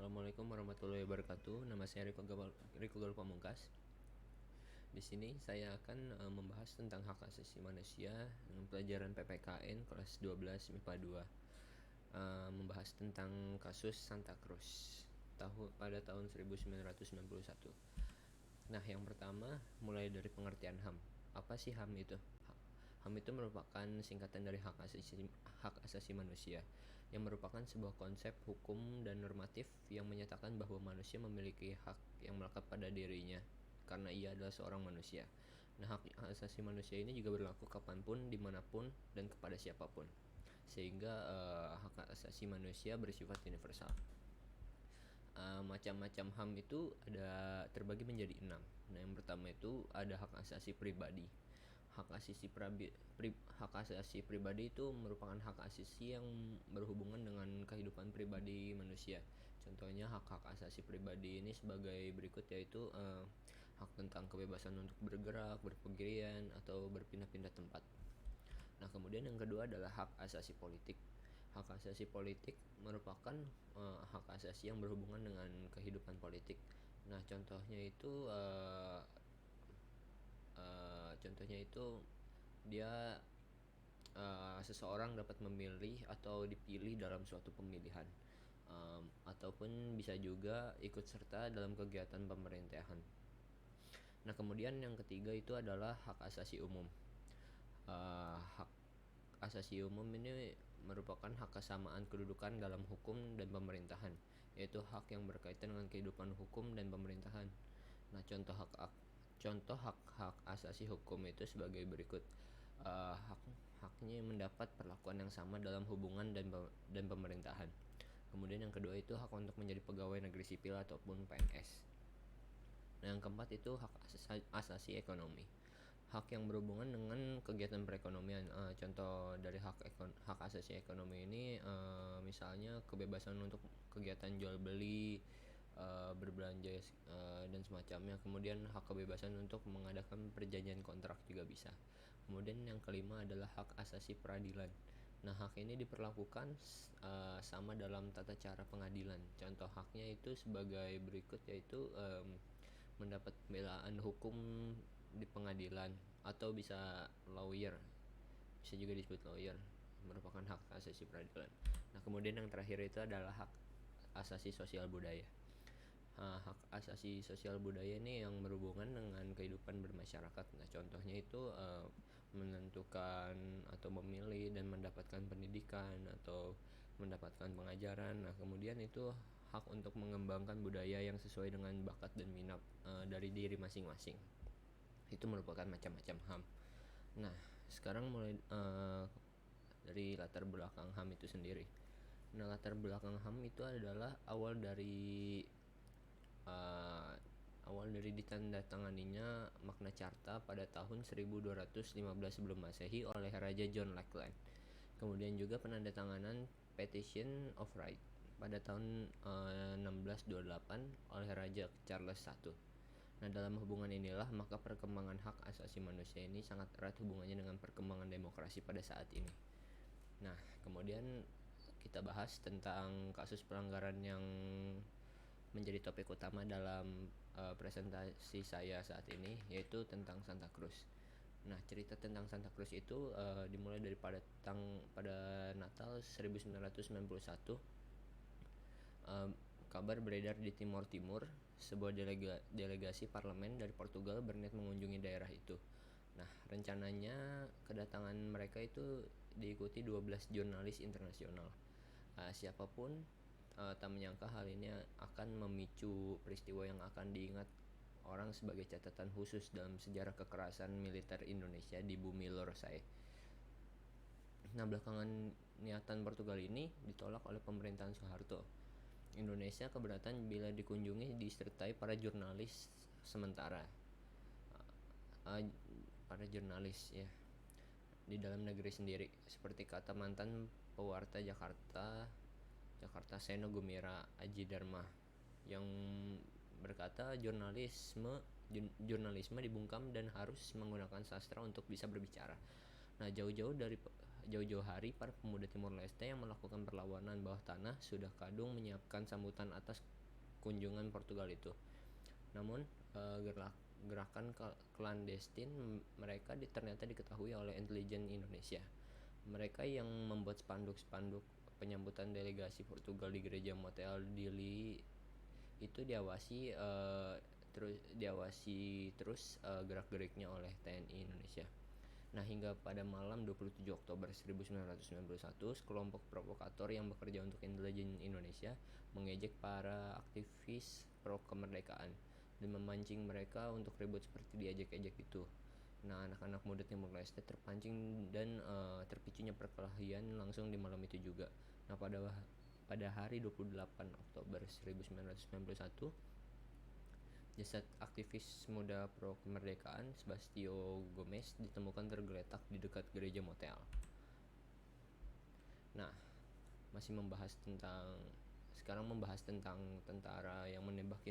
Assalamualaikum warahmatullahi wabarakatuh. Nama saya Riko Gal Pamungkas. Di sini saya akan membahas tentang hak asasi manusia dengan pelajaran PPKN kelas 12 MIPA 2. Membahas tentang kasus Santa Cruz pada tahun 1991. Nah, yang pertama mulai dari pengertian HAM. Apa sih HAM itu? HAM itu merupakan singkatan dari hak asasi manusia, yang merupakan sebuah konsep hukum dan normatif yang menyatakan bahwa manusia memiliki hak yang melekat pada dirinya karena ia adalah seorang manusia. Nah, hak asasi manusia ini juga berlaku kapanpun, dimanapun, dan kepada siapapun, sehingga hak asasi manusia bersifat universal. Macam-macam HAM itu terbagi menjadi 6. Nah, yang pertama itu ada hak asasi pribadi. Hak asasi pribadi itu merupakan hak asasi yang berhubungan dengan kehidupan pribadi manusia. Contohnya hak asasi pribadi ini sebagai berikut, yaitu hak tentang kebebasan untuk bergerak, berpergian, atau berpindah-pindah tempat. Nah, kemudian yang kedua adalah hak asasi politik. Hak asasi politik merupakan hak asasi yang berhubungan dengan kehidupan politik. Nah, contohnya itu dia seseorang dapat memilih atau dipilih dalam suatu pemilihan, ataupun bisa juga ikut serta dalam kegiatan pemerintahan. Nah, kemudian yang ketiga itu adalah hak asasi umum. Hak asasi umum ini merupakan hak kesamaan kedudukan dalam hukum dan pemerintahan, yaitu hak yang berkaitan dengan kehidupan hukum dan pemerintahan. Nah, contoh hak asasi hukum itu sebagai berikut. Haknya mendapat perlakuan yang sama dalam hubungan dan pemerintahan. Kemudian yang kedua itu hak untuk menjadi pegawai negeri sipil ataupun PNS. Nah, yang keempat itu hak asasi ekonomi. Hak yang berhubungan dengan kegiatan perekonomian. Contoh dari hak asasi ekonomi ini misalnya kebebasan untuk kegiatan jual beli, berbelanja, dan semacamnya. Kemudian hak kebebasan untuk mengadakan perjanjian kontrak juga bisa. Kemudian yang kelima adalah hak asasi peradilan. Nah, hak ini diperlakukan sama dalam tata cara pengadilan. Contoh haknya itu sebagai berikut, yaitu mendapat pembelaan hukum di pengadilan, atau bisa juga disebut lawyer, merupakan hak asasi peradilan. Nah, kemudian yang terakhir itu adalah hak asasi sosial budaya. Hak asasi sosial budaya ini yang berhubungan dengan kehidupan bermasyarakat. Nah, contohnya itu menentukan atau memilih dan mendapatkan pendidikan atau mendapatkan pengajaran. Nah, kemudian itu hak untuk mengembangkan budaya yang sesuai dengan bakat dan minat dari diri masing-masing. Itu merupakan macam-macam HAM. Nah, sekarang mulai dari latar belakang HAM itu sendiri. Nah, latar belakang HAM itu adalah awal dari ditandatanganinya Magna Carta pada tahun 1215 sebelum Masehi oleh Raja John Lackland. Kemudian juga penandatanganan Petition of Right pada tahun 1628 oleh Raja Charles I. Nah, dalam hubungan inilah maka perkembangan hak asasi manusia ini sangat erat hubungannya dengan perkembangan demokrasi pada saat ini. Nah, kemudian kita bahas tentang kasus pelanggaran yang menjadi topik utama dalam presentasi saya saat ini, yaitu tentang Santa Cruz. Nah, cerita tentang Santa Cruz itu dimulai pada Natal 1991. Kabar beredar di Timor Timur, sebuah delegasi parlemen dari Portugal berniat mengunjungi daerah itu. Nah, rencananya kedatangan mereka itu diikuti 12 jurnalis internasional. Siapapun tak menyangka hal ini akan memicu peristiwa yang akan diingat orang sebagai catatan khusus dalam sejarah kekerasan militer Indonesia di bumi Lorosai. Nah, belakangan niatan Portugal ini ditolak oleh pemerintahan Soeharto. Indonesia keberatan bila dikunjungi disertai para jurnalis sementara. Para jurnalis ya di dalam negeri sendiri, seperti kata mantan pewarta Jakarta Seno Gumira Aji Dharma, yang berkata jurnalisme dibungkam dan harus menggunakan sastra untuk bisa berbicara. Nah, jauh-jauh jauh-jauh hari para pemuda Timor Leste yang melakukan perlawanan bawah tanah sudah kadung menyiapkan sambutan atas kunjungan Portugal itu. Namun gerakan klandestin mereka ternyata diketahui oleh intelijen Indonesia. Mereka yang membuat spanduk-spanduk penyambutan delegasi Portugal di gereja Motel Dili itu diawasi terus gerak-geriknya oleh TNI Indonesia. Nah, hingga pada malam 27 Oktober 1991, sekelompok provokator yang bekerja untuk intelijen Indonesia mengejek para aktivis pro kemerdekaan dan memancing mereka untuk ribut seperti diejek-ejek itu. Nah, anak-anak muda Timor Leste terpancing dan terpicunya perkelahian langsung di malam itu juga. Nah, pada hari 28 Oktober 1991, jasad aktivis muda pro kemerdekaan Sebastio Gomez ditemukan tergeletak di dekat gereja Motel. Nah, sekarang membahas tentang tentara yang menembaki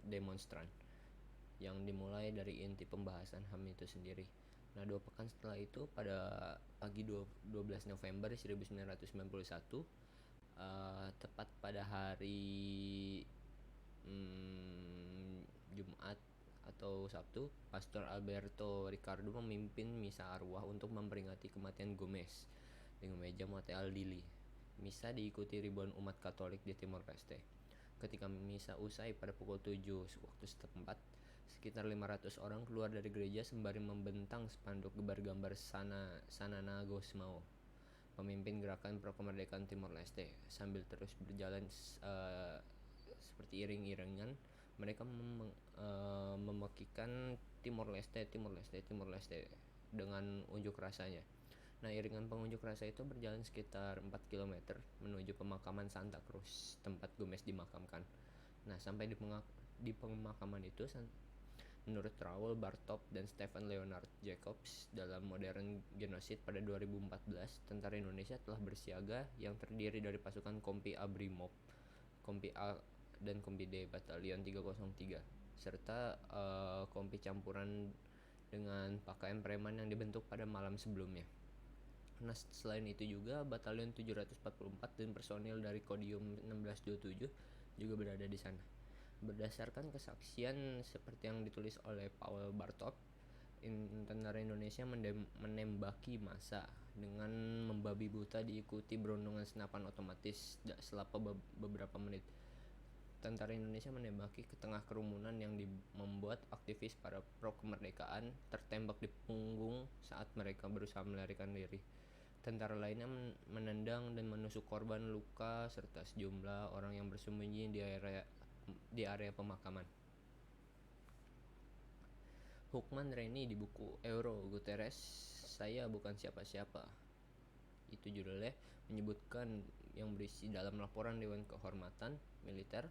demonstran yang dimulai dari inti pembahasan HAM itu sendiri. Nah, 2 pekan setelah itu, pada pagi 12 November 1991, tepat pada hari Jumat atau Sabtu, Pastor Alberto Ricardo memimpin misa arwah untuk memperingati kematian Gomez di gereja Motel Dili. Misa diikuti ribuan umat Katolik di Timor Leste. Ketika misa usai pada pukul 7 waktu setempat, sekitar 500 orang keluar dari gereja sembari membentang spanduk gambar Sanana Gusmao, pemimpin gerakan pro kemerdekaan Timor Leste. Sambil terus berjalan seperti iring-iringan, mereka memekikan Timor Leste, Timor Leste, Timor Leste dengan unjuk rasanya. Nah, iringan pengunjuk rasa itu berjalan sekitar 4 km menuju pemakaman Santa Cruz, tempat Gomez dimakamkan. Nah, sampai di pemakaman itu, menurut Raoul Bartop dan Stephen Leonard Jacobs dalam Modern Genocide pada 2014, tentara Indonesia telah bersiaga yang terdiri dari pasukan Kompi Abrimob, Kompi A dan Kompi D Batalion 303, serta kompi campuran dengan pakaian preman yang dibentuk pada malam sebelumnya. Nah, selain itu juga Batalion 744 dan personil dari Kodium 1627 juga berada di sana. Berdasarkan kesaksian seperti yang ditulis oleh Paul Bartop, tentara Indonesia menembaki massa dengan membabi buta diikuti berondongan senapan otomatis selama beberapa menit. Tentara Indonesia menembaki ke tengah kerumunan yang membuat aktivis para pro kemerdekaan tertembak di punggung saat mereka berusaha melarikan diri. Tentara lainnya menendang dan menusuk korban luka serta sejumlah orang yang bersembunyi di area pemakaman. Hukman Reni di buku Euro Guterres, Saya Bukan Siapa-Siapa, itu judulnya, menyebutkan yang berisi dalam laporan Dewan Kehormatan Militer,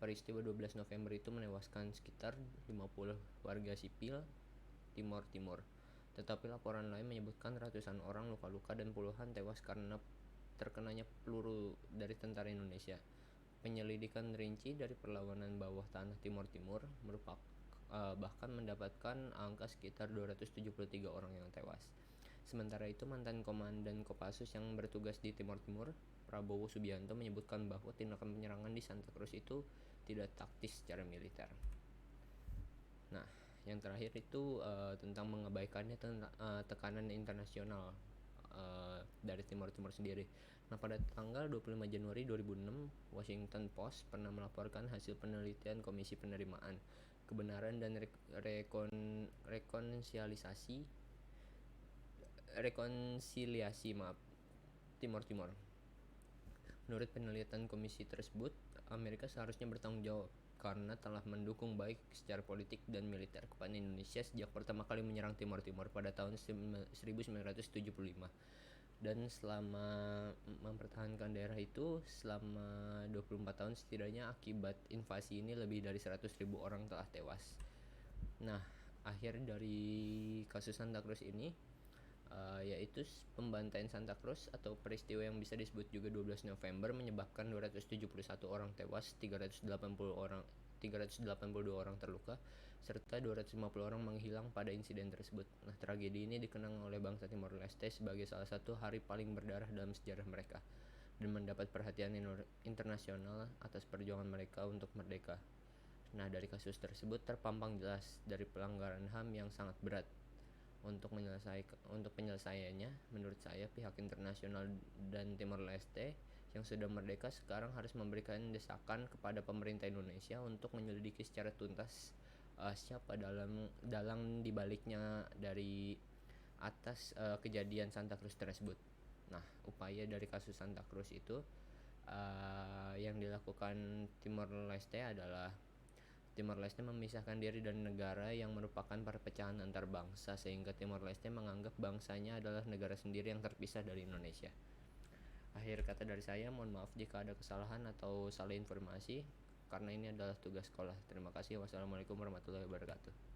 peristiwa 12 November itu menewaskan sekitar 50 warga sipil Timor Timur. Tetapi laporan lain menyebutkan ratusan orang luka-luka dan puluhan tewas karena terkenanya peluru dari tentara Indonesia. Penyelidikan rinci dari perlawanan bawah tanah Timor Timur bahkan mendapatkan angka sekitar 273 orang yang tewas. Sementara itu, mantan komandan Kopassus yang bertugas di Timor Timur, Prabowo Subianto, menyebutkan bahwa tindakan penyerangan di Santa Cruz itu tidak taktis secara militer. Nah, yang terakhir itu tentang mengabaikannya tekanan internasional dari Timor Timur sendiri. Nah, pada tanggal 25 Januari 2006, Washington Post pernah melaporkan hasil penelitian Komisi Penerimaan, Kebenaran dan Rekonsiliasi Timor Timor. Menurut penelitian komisi tersebut, Amerika seharusnya bertanggung jawab karena telah mendukung baik secara politik dan militer kepada Indonesia sejak pertama kali menyerang Timor Timur pada tahun 1975, dan selama mempertahankan daerah itu selama 24 tahun setidaknya. Akibat invasi ini lebih dari 100.000 orang telah tewas. Nah, akhir dari kasus Santa Cruz ini yaitu pembantaian Santa Cruz atau peristiwa yang bisa disebut juga 12 November menyebabkan 271 orang tewas, 382 orang terluka, serta 250 orang menghilang pada insiden tersebut. Nah, tragedi ini dikenang oleh bangsa Timor Leste sebagai salah satu hari paling berdarah dalam sejarah mereka dan mendapat perhatian internasional atas perjuangan mereka untuk merdeka. Nah, dari kasus tersebut terpampang jelas dari pelanggaran HAM yang sangat berat. Untuk penyelesaiannya, menurut saya pihak internasional dan Timor Leste yang sudah merdeka sekarang harus memberikan desakan kepada pemerintah Indonesia untuk menyelidiki secara tuntas siapa dalang dibaliknya dari atas kejadian Santa Cruz tersebut. Nah, upaya dari kasus Santa Cruz itu yang dilakukan Timor Leste adalah Timor Leste memisahkan diri dari negara yang merupakan perpecahan antar bangsa sehingga Timor Leste menganggap bangsanya adalah negara sendiri yang terpisah dari Indonesia. Akhir kata dari saya, mohon maaf jika ada kesalahan atau salah informasi karena ini adalah tugas sekolah. Terima kasih. Wassalamualaikum warahmatullahi wabarakatuh.